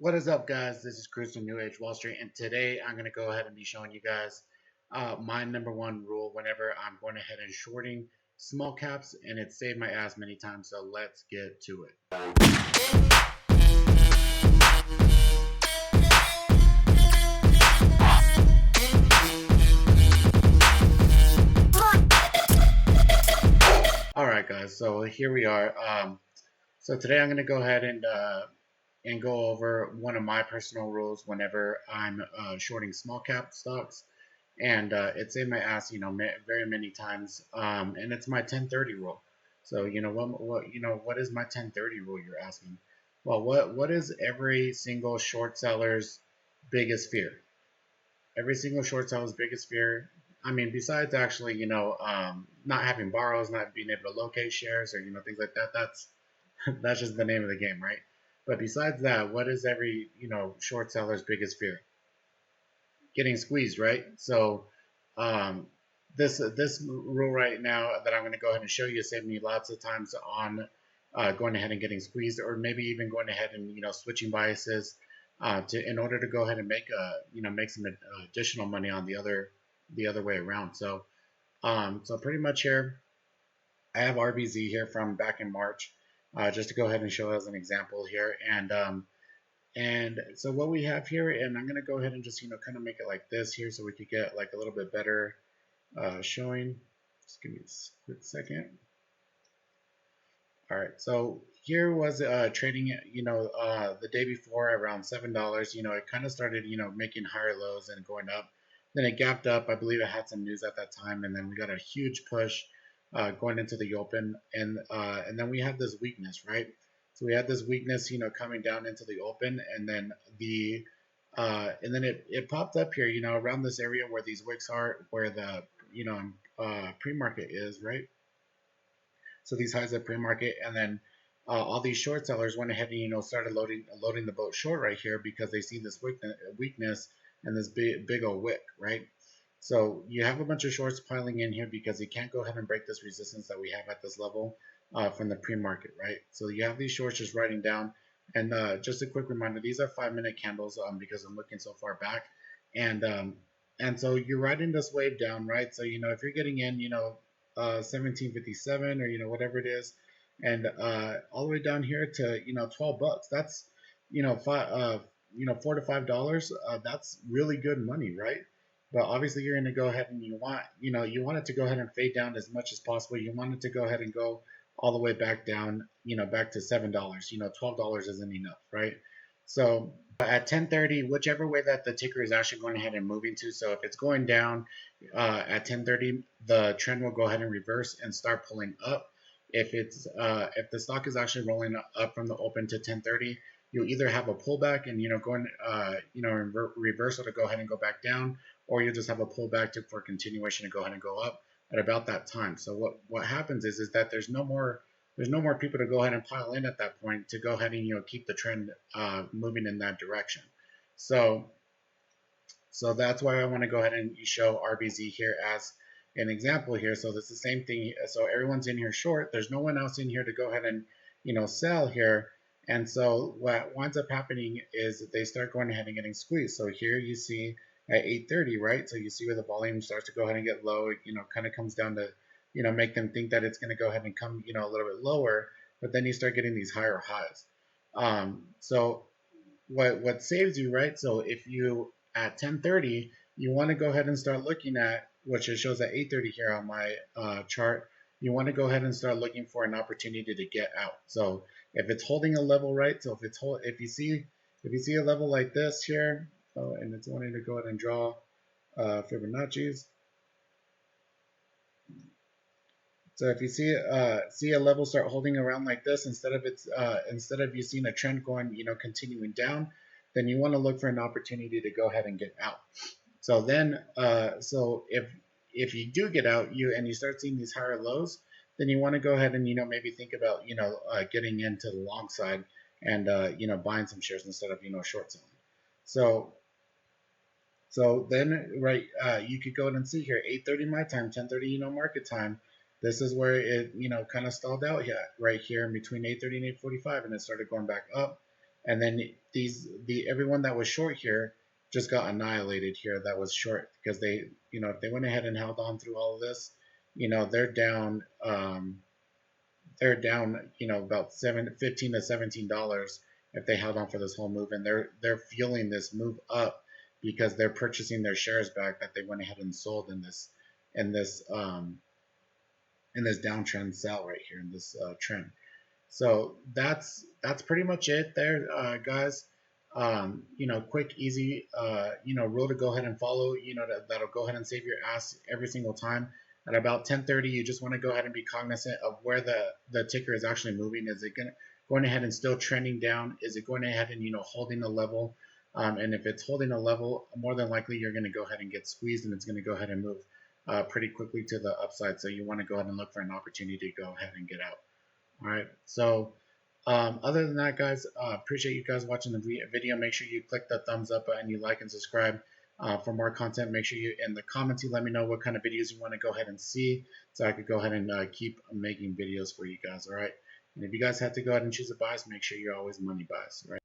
What is up, guys? This is Chris from New Age Wall Street, and today I'm going to go ahead and be showing you guys my number one rule whenever I'm going ahead and shorting small caps, and it's saved my ass many times. So let's get to it. All right, guys. So here we are. So today I'm going to go ahead and go over one of my personal rules whenever I'm shorting small cap stocks, and it saved my ass, very many times. And it's my 10/30 rule. So what is my 10/30 rule? You're asking. Well, what is every single short seller's biggest fear? Every single short seller's biggest fear. I mean, besides actually, not having borrows, not being able to locate shares, or things like that. That's just the name of the game, right? But besides that, what is every short seller's biggest fear? Getting squeezed, right? So um, this rule right now that I'm going to go ahead and show you saved me lots of times on going ahead and getting squeezed, or maybe even going ahead and switching biases to in order to go ahead and make some additional money on the other way around. So pretty much here I have RBZ here from back in March, just to go ahead and show as an example here. And so what we have here, and I'm going to go ahead and just, kind of make it like this here so we could get like a little bit better showing. Just give me a quick second. All right, so here was trading, the day before around $7. It kind of started, making higher lows and going up. Then it gapped up. I believe it had some news at that time, and then we got a huge push going into the open, and then we had this weakness, right? So we had this weakness, coming down into the open, and then it popped up here, around this area where these wicks are, where the pre-market is, right? So these highs at pre-market, and then all these short sellers went ahead and started loading the boat short right here because they see this weakness and this big old wick, right? So you have a bunch of shorts piling in here because you can't go ahead and break this resistance that we have at this level from the pre-market, right? So you have these shorts just riding down. And just a quick reminder, these are 5-minute candles because I'm looking so far back. And so you're riding this wave down, right? So, if you're getting in, 1757 or, whatever it is, and all the way down here to, $12, that's, $4 to $5, that's really good money, right? But obviously you're going to go ahead and you want it to go ahead and fade down as much as possible. You want it to go ahead and go all the way back down, back to $7. $12 isn't enough, right? So at 10:30, whichever way that the ticker is actually going ahead and moving to. So if it's going down at 10:30, the trend will go ahead and reverse and start pulling up. If the stock is actually rolling up from the open to 10:30, you'll either have a pullback and going reversal to go ahead and go back down, or you'll just have a pullback for continuation to go ahead and go up at about that time. So what happens is that there's no more people to go ahead and pile in at that point to go ahead and keep the trend moving in that direction. So that's why I want to go ahead and show RBZ here as an example here. So this is the same thing. So everyone's in here short. There's no one else in here to go ahead and sell here. And so what winds up happening is they start going ahead and getting squeezed. So here you see at 8:30, right? So you see where the volume starts to go ahead and get low. It kind of comes down to make them think that it's going to go ahead and come a little bit lower, but then you start getting these higher highs. So what saves you, right? So if you at 10:30 you want to go ahead and start looking at, which it shows at 8:30 here on my chart, you want to go ahead and start looking for an opportunity to get out. So if it's holding a level, right? So if you see a level like this here, and it's wanting to go ahead and draw Fibonacci's. So if you see a level start holding around like this, instead of you seeing a trend going, continuing down, then you want to look for an opportunity to go ahead and get out. So then, so if you do get out, and you start seeing these higher lows, then you want to go ahead and maybe think about getting into the long side and buying some shares instead of short selling. So then, right, you could go ahead and see here, 8:30 my time, 10:30 market time. This is where it kind of stalled out here, right here in between 8:30 and 8:45, and it started going back up. And then the everyone that was short here just got annihilated here that was short because they, if they went ahead and held on through all of this, they're down, about 15 to $17 if they held on for this whole move, and they're fueling this move up because they're purchasing their shares back that they went ahead and sold in this in this downtrend sell right here in this trend. So that's pretty much it there, guys. Quick, easy, rule to go ahead and follow. That'll go ahead and save your ass every single time. At about 10:30, you just want to go ahead and be cognizant of where the ticker is actually moving. Is it going ahead and still trending down? Is it going ahead and holding a level? And if it's holding a level, more than likely you're going to go ahead and get squeezed, and it's going to go ahead and move pretty quickly to the upside. So you want to go ahead and look for an opportunity to go ahead and get out. All right. So other than that, guys, appreciate you guys watching the video. Make sure you click the thumbs up button, you like and subscribe for more content. Make sure you in the comments you let me know what kind of videos you want to go ahead and see, so I could go ahead and keep making videos for you guys. All right. And if you guys have to go ahead and choose a bias, make sure you're always money bias. Right.